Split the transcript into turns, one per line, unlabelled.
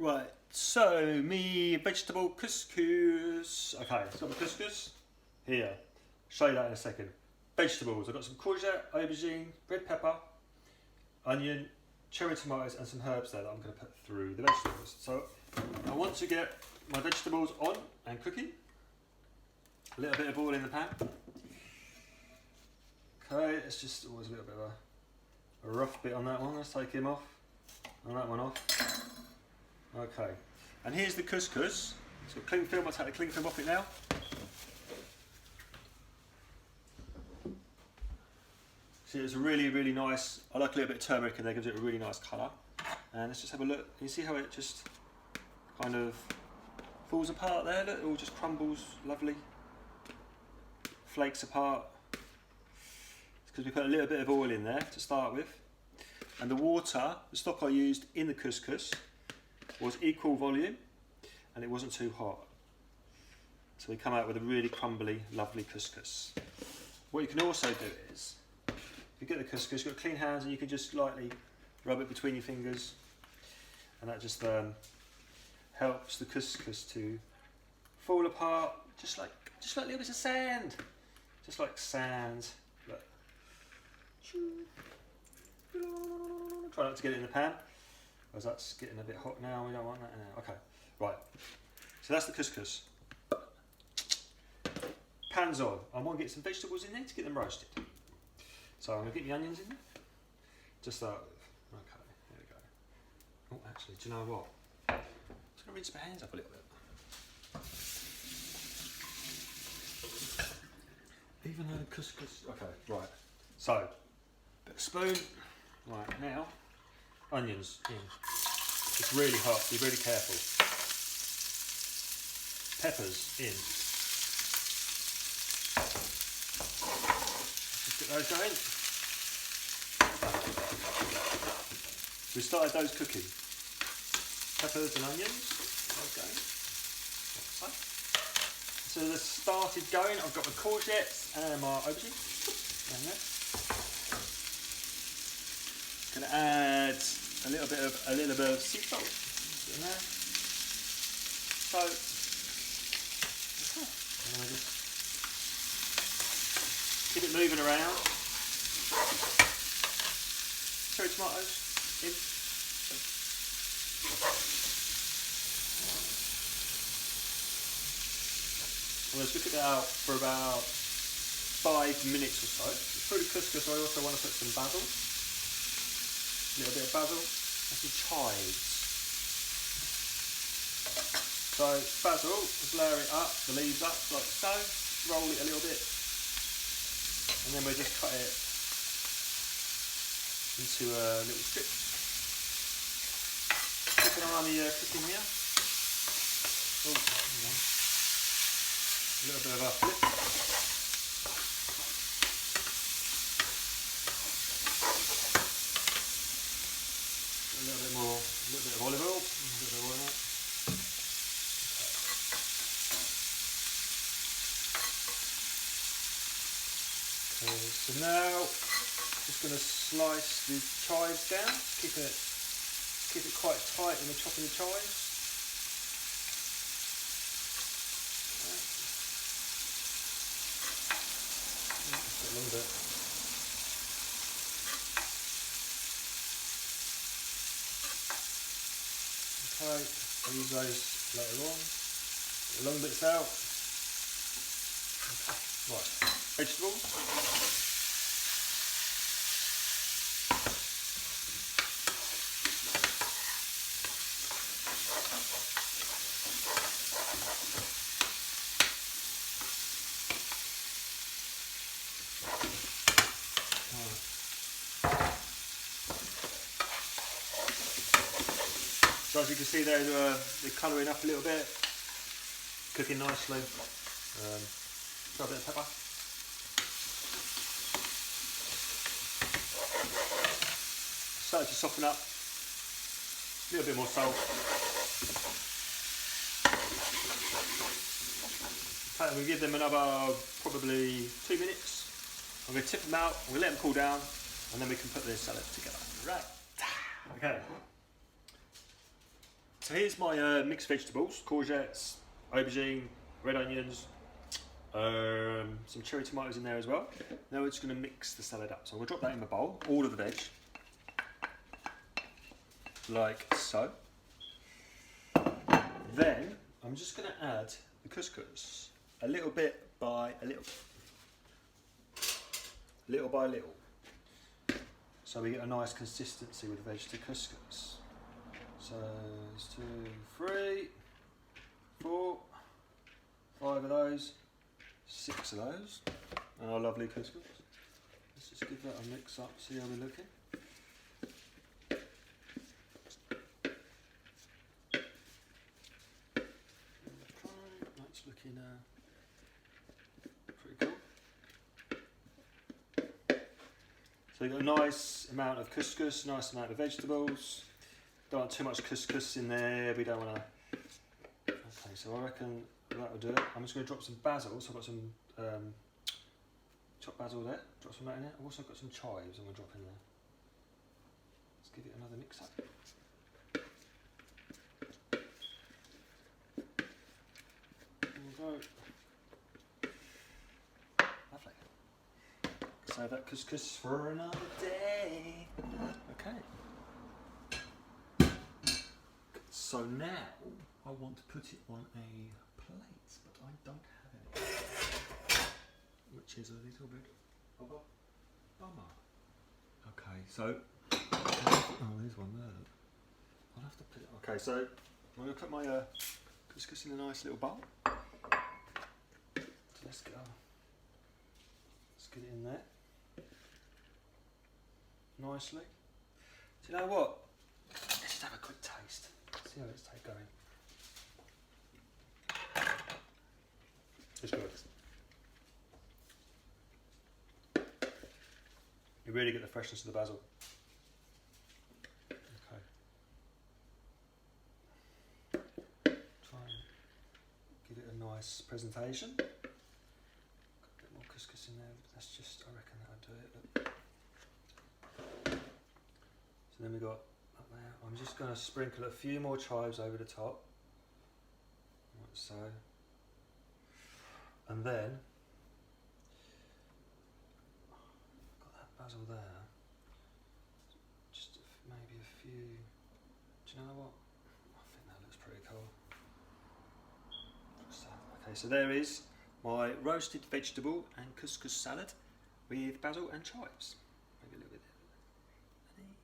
Right, so me vegetable couscous. Okay, so got the couscous here. Show you that in a second. Vegetables. I've got some courgette, aubergine, red pepper, onion, cherry tomatoes, and some herbs there that I'm going to put through the vegetables. So I want to get my vegetables on and cooking. A little bit of oil in the pan. Okay, it's just always a little bit of a rough bit on that one. Let's take him off. And that one off. Okay, and here's the couscous. It's got cling film. I'll take the cling film off it now. See, it's a really, really nice. I like a little bit of turmeric in there, gives it a really nice colour. And let's just have a look. You see how it just kind of falls apart there? Look, it all just crumbles, lovely. Flakes apart. It's because we put a little bit of oil in there to start with. And the water, the stock I used in the couscous, was equal volume and it wasn't too hot. So we come out with a really crumbly, lovely couscous. What you can also do is, if you get the couscous, you've got clean hands and you can just lightly rub it between your fingers, and that just helps the couscous to fall apart, just like little bits of sand. Just like sand. Look. Try not to get it in the pan, because that's getting a bit hot now. We don't want that now. Okay, right. So that's the couscous. Pan's on. I want to get some vegetables in there to get them roasted. So I'm going to get the onions in there. Just start with. Okay, there we go. Oh, actually, do you know what? I'm just going to rinse my hands up a little bit. Even though the couscous. Okay, right. So, bit of spoon. Right, now, onions in. It's really hot, be really careful. Peppers in. Just get those going. We started those cooking. Peppers and onions. Okay. Like so they've started going. I've got my courgettes and my aubergine. And there. Gonna add a little bit of sea salt in there. So, okay. And then I just keep it moving around. Cherry tomatoes in. I'm going to cook it out for about 5 minutes or so. Through the couscous, I also want to put some basil. A little bit of basil and some chives. So basil, just layer it up, the leaves up like so, roll it a little bit, and then we'll just cut it into little strips. Keeping an eye on the cooking here. Oh, hang on. A little bit of a flip. A little bit of olive oil, a little bit of oil in it. Okay, so now just going to slice the chives down. Keep it quite tight when we're chopping the chives. Just a little bit. Okay, I'll use those later on. Get the long bits out. Okay, right. Vegetables. So as you can see there, they're colouring up a little bit, cooking nicely. Try a bit of pepper. Started to soften up. A little bit more salt. Okay, we'll give them another probably 2 minutes. I'm going to tip them out, I'm going to let them cool down, and then we can put the salad together. Right. Okay. So here's my mixed vegetables: courgettes, aubergine, red onions, some cherry tomatoes in there as well. Now we're just going to mix the salad up. So I'm going to drop that in the bowl, all of the veg, like so. Then I'm just going to add the couscous, a little bit by a little, little by little, so we get a nice consistency with veg to couscous. So there's 2, 3, 4, 5 of those, 6 of those, and our lovely couscous. Let's just give that a mix up, see how we're looking. Okay, that's looking pretty cool. So you've got a nice amount of couscous, nice amount of vegetables. Don't want too much couscous in there, we don't want to... Okay, so I reckon that'll do it. I'm just going to drop some basil, so I've got some chopped basil there, drop some of that in there. I've also got some chives I'm going to drop in there. Let's give it another mix up. There we go. Lovely. Save that couscous for another day. Okay. So now I want to put it on a plate, but I don't have any, which is a little bit of a bummer. Okay, so oh, there's one there. I'll have to put it. Okay, so I'm going to put my couscous in a nice little bowl. So let's get it in there nicely. Do you know what? Let's just have a quick taste. See how it's going. It's good. You really get the freshness of the basil. Okay. Try and give it a nice presentation. Got a bit more couscous in there. That's just, I reckon that'll do it. Look. So then we got up there. I'm just going to sprinkle a few more chives over the top, like so, and then got that basil there. Just maybe a few. Do you know what? I think that looks pretty cool. Okay, so there is my roasted vegetable and couscous salad with basil and chives.